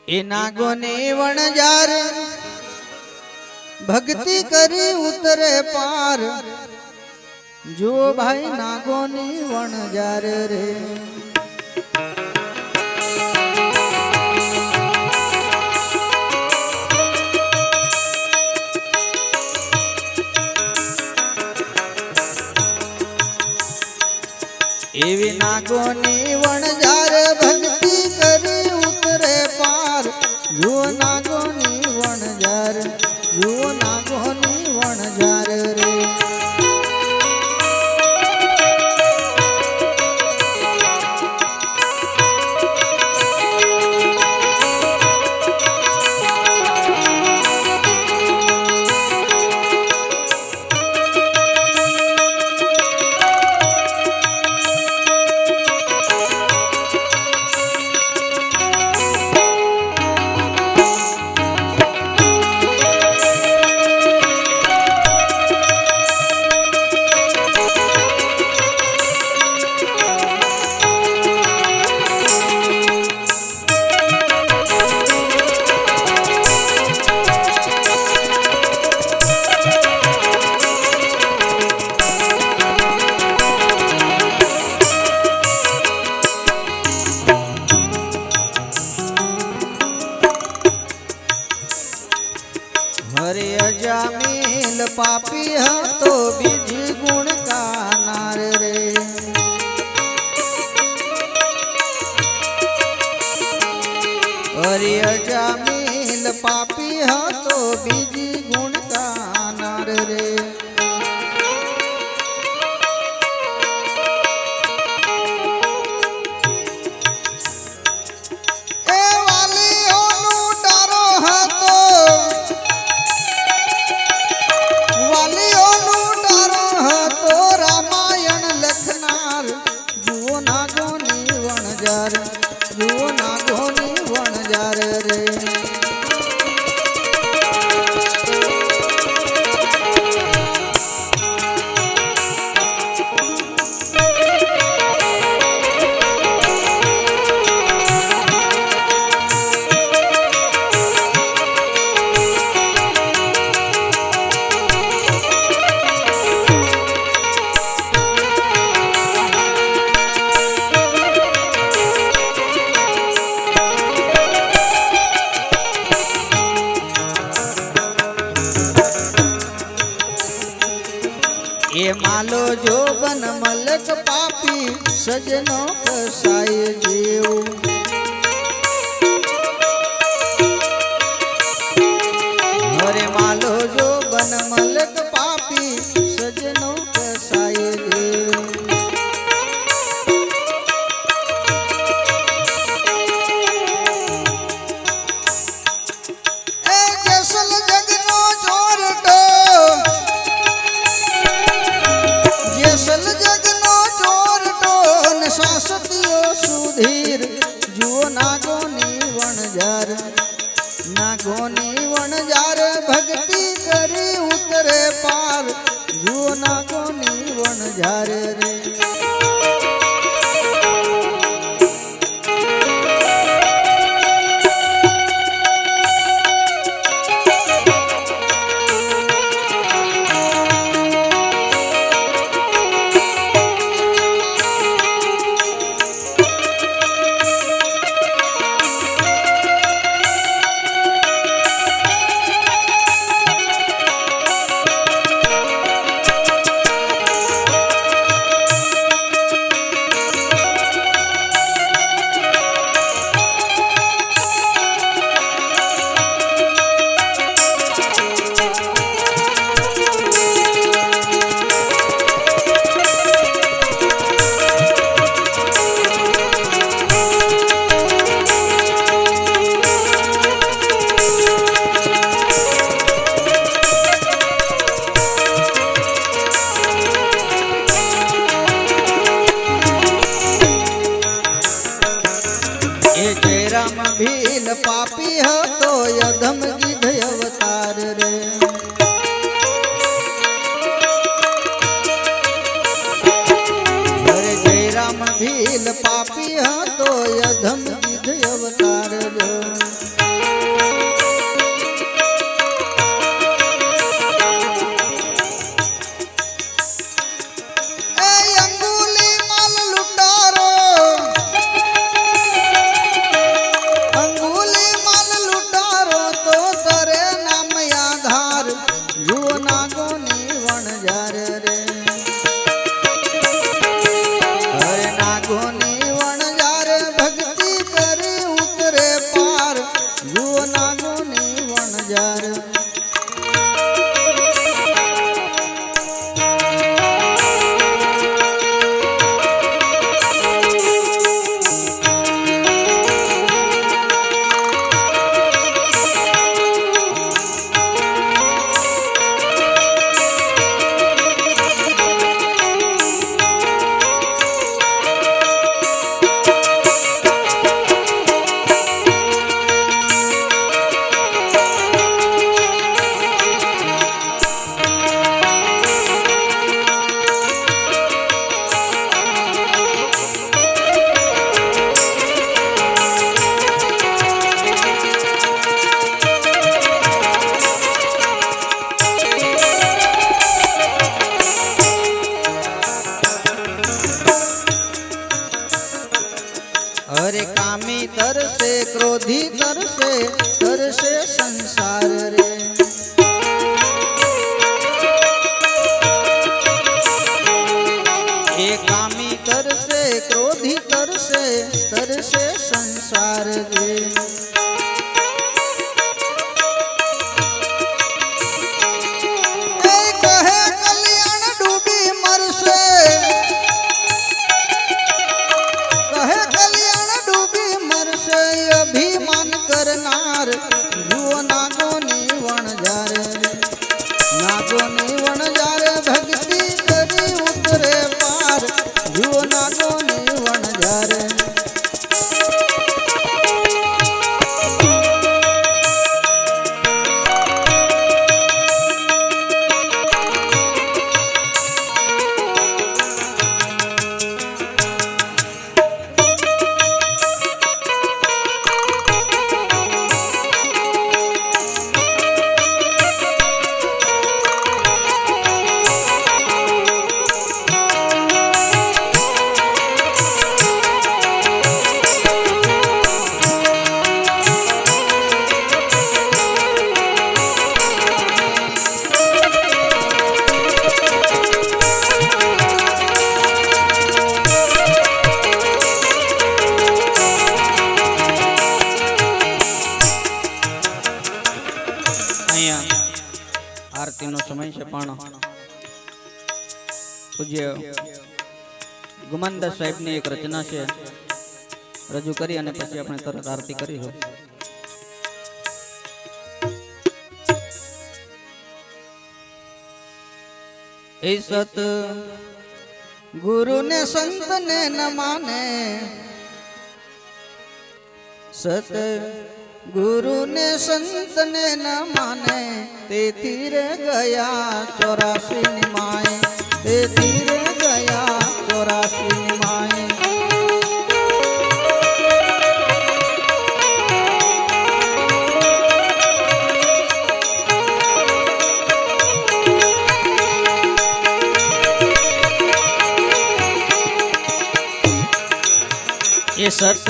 ए नागोने वणजार भक्ति करी उतरे पार जो भाई नागोनी वणजार रे। एवी नागोनी वणजार भक्ति करी उतरे पार जो नागोनी वणजार जो नागोनी वणजार रे। हरे अजामिल पापी तो बीज गुण का नार रे। हरे अजामिल पापी तो बीज गुण का नार रे। जुओ नागोनी वणजार रे। ये मालो जो बन मलक पापी सजनो कसाय जीव। हरे मालो जो बन मलक पापी सजनो कसाय जीव। सुधीर जुओ नागोनी वणजार नागोनी वणजार भक्ति करी उतरे पार जुओ नागोनी वणजार रे। राम भील पापी तो यधम गिध अवतार रे। हरे जय राम भील पापी तो यधम गिध अवतार रे। तरसे क्रोधी तरसे तरसे संसार रे। ए कामी तरसे क्रोधी तरसे तरसे संसार रे। अभिमान करनार जुओ नागोनी वणजारे, नागोनी वणजारे भक्ति करी उतरे पार, जुओ नागोनी वणजारे। आरती नो समय से पण पूज्य गुमानदास साहेब ने एक रचना से रजू करी अने पछी आपणे तरत आरती करी हो। ए सत गुरु ने संत ने न माने, सत गुरु ने संत ने न माने, ते तीर गया 84 निमाए, ते तीर गया 84 निमाए। ये सत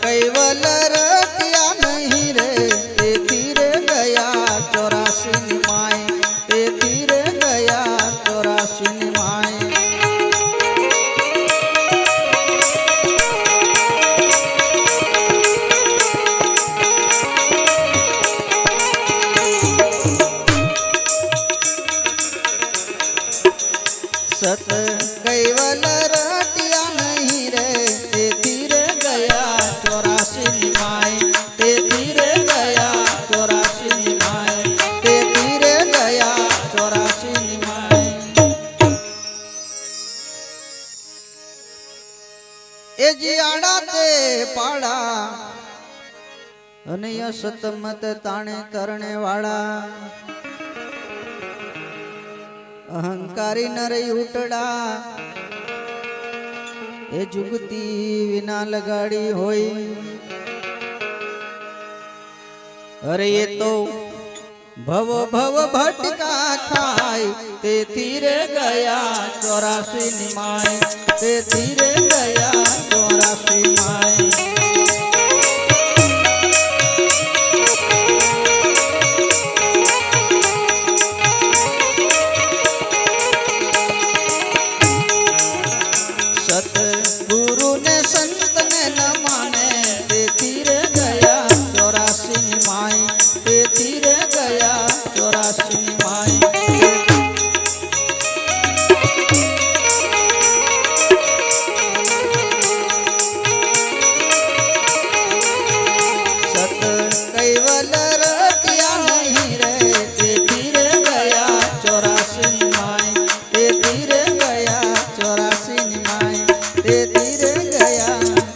कैवल रतिया नहीं रे, ते तीर गया 84 निमाए, ते तीर गया 84 निमाए। सत कैवल रतिया नहीं रे, ते तीर गया 84 निमाए, ते तीर गया 84 निमाए, ते तीर गया 84 निमाए। ए जियाड़ा ते पाड़ा अने असत मत ताणे तरणे वाला, अहंकारी नर उठड़ा ए जुगती विना लगाड़ी होई। अरे ये तो भव भव भटका खाई, ते तीर गया 84 निमाए, ते तीर गया 84 निमाए। सत गुरु ने संत ने न माने, ते तीर गया 84 निमाए, ते तीर गया 84 निमाए। सत कैवल रतिया नहीं रे, ते तीर गया 84 निमाए, ते तीर गया 84 निमाए, ते तीर गया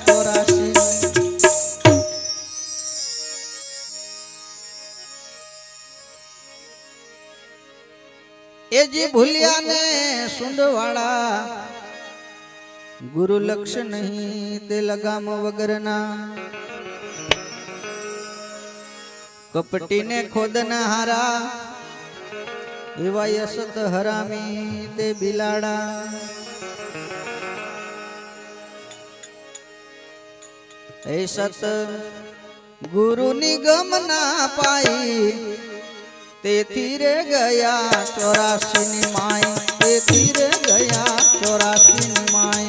84। ए जी भूलिया ने सुंडवाड़ा, गुरु लक्ष्य नहीं ते लगाम वगरना, कपटी ने खोद न हारा, एवा यसत हरामी ते बिलाड़ा। ए सत गुरु निगम ना पाई तेथी रे गया 84 निमाई तेथी रे गया 84 निमाई।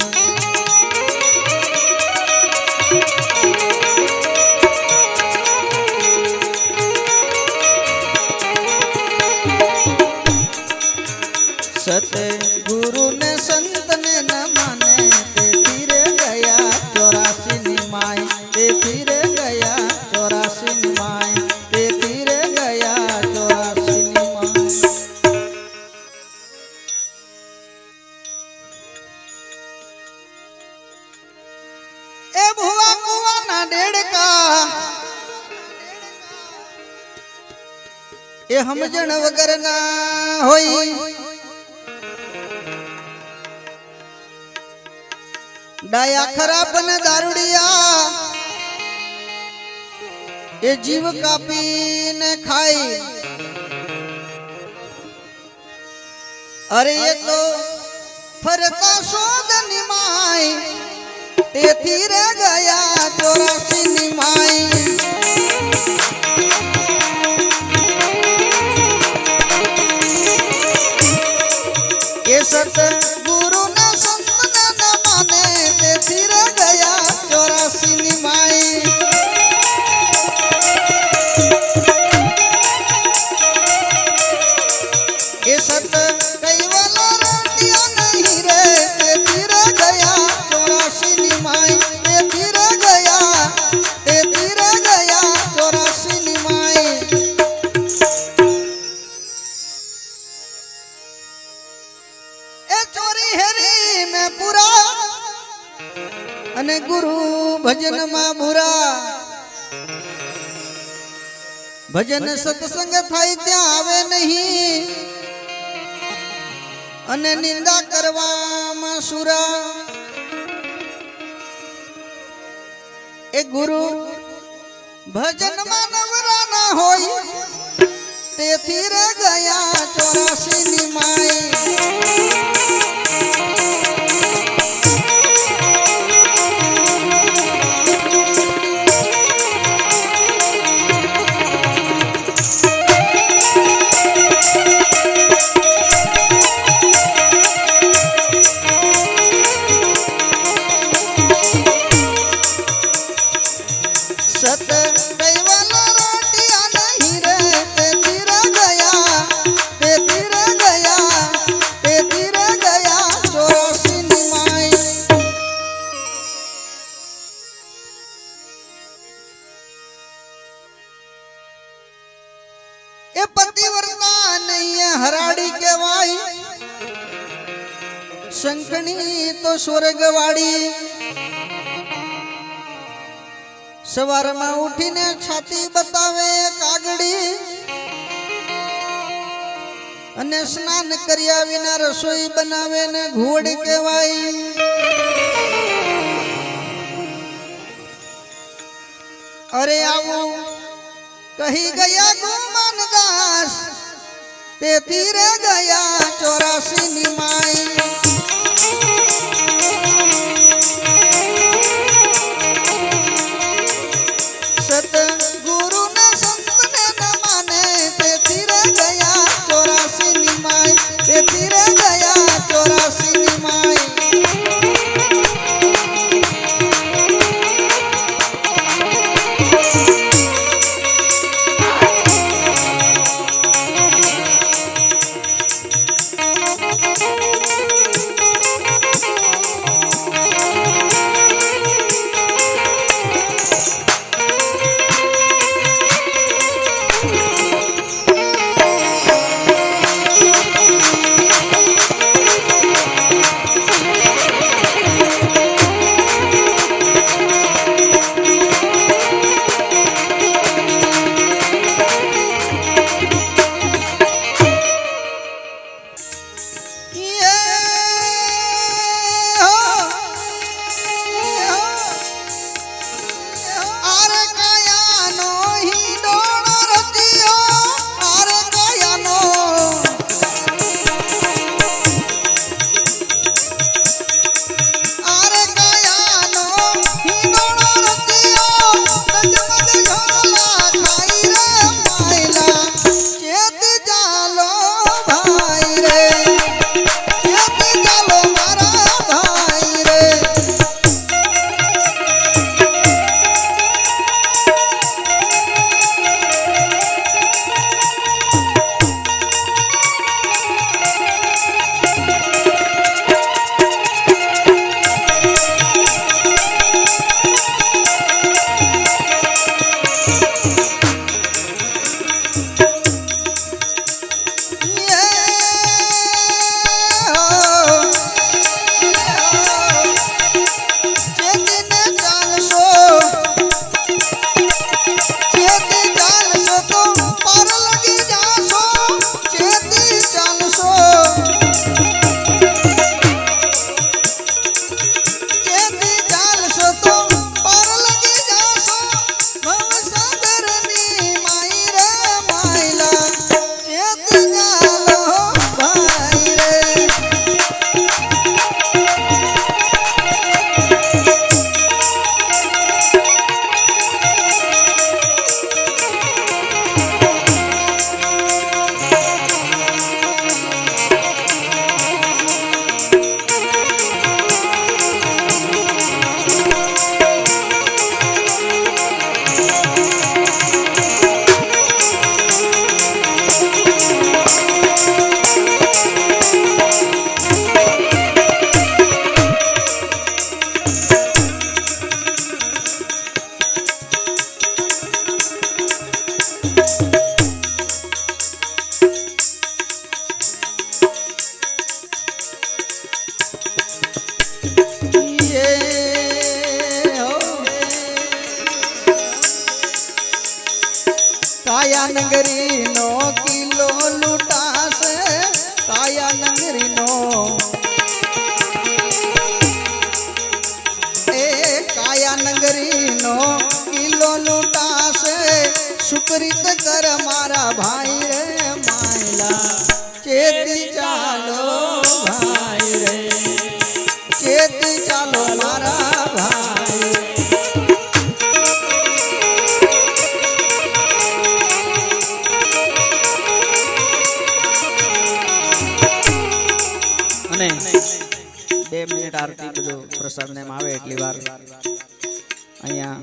सत्य गुरु ने संत ने न माने तेथी रे गया 84 निमाई तेथी रे गया 84 निमाई तेथी रे गया 84 निमाई। ए भुआ कुआ ना डेढ़का ए हम जण वगर ना होई डाया खराब न दारुड़िया ये जीव कापी न खाई। अरे ये तो फरता शोध निमाई तेथी रे गया 84 निमाई। ये सत गुरु न संत न माने तेथी रे गया 84 निमाई। ये सत कई वाला रोटियां नहीं रे तेथी रे गया 84 निमाई तेथी रे गया 84 निमाई। ए चोरी हेरी में पूरा अने गुरु भजन में बुरा भजन सत्संग थाई त्या आवे नहीं अने निंदा करवा में सुरा। ए गुरु भजन में नवरा ना होई तेथी रे गया 84 निमाई। सत कई वाला रोटियां नहीं रे तेथी रे गया 84 निमाई। ए पतिव्रता नहीं है हराड़ी के वाई शंखनी तो स्वर्गवाड़ी। सवार में उठीने छाती बतावे कागड़ी अने स्नान कर्या विना रसोई बनावे ने घोड़ केवाई। अरे आवो कही गया गुमान दास तेथी रे गया 84 निमाई। सत गुरु न संत ने न माने तेथी रे गया 84 निमाई तेथी रे गया 84 निमाई। કાયા નગરી નો કિલ્લો લૂંટાશે કાયા નગરી નો એ કાયા નગરી નો કિલ્લો લૂંટાશે સુકરિત કર મારા ભાઈ રે માયલા ચેતી ચાલો ભાઈ રે ચેતી ચાલો મારા ભાઈ અને 2 મિનિટ આરતી બધું પ્રસાદ ને આવે એટલી વાર અહીંયા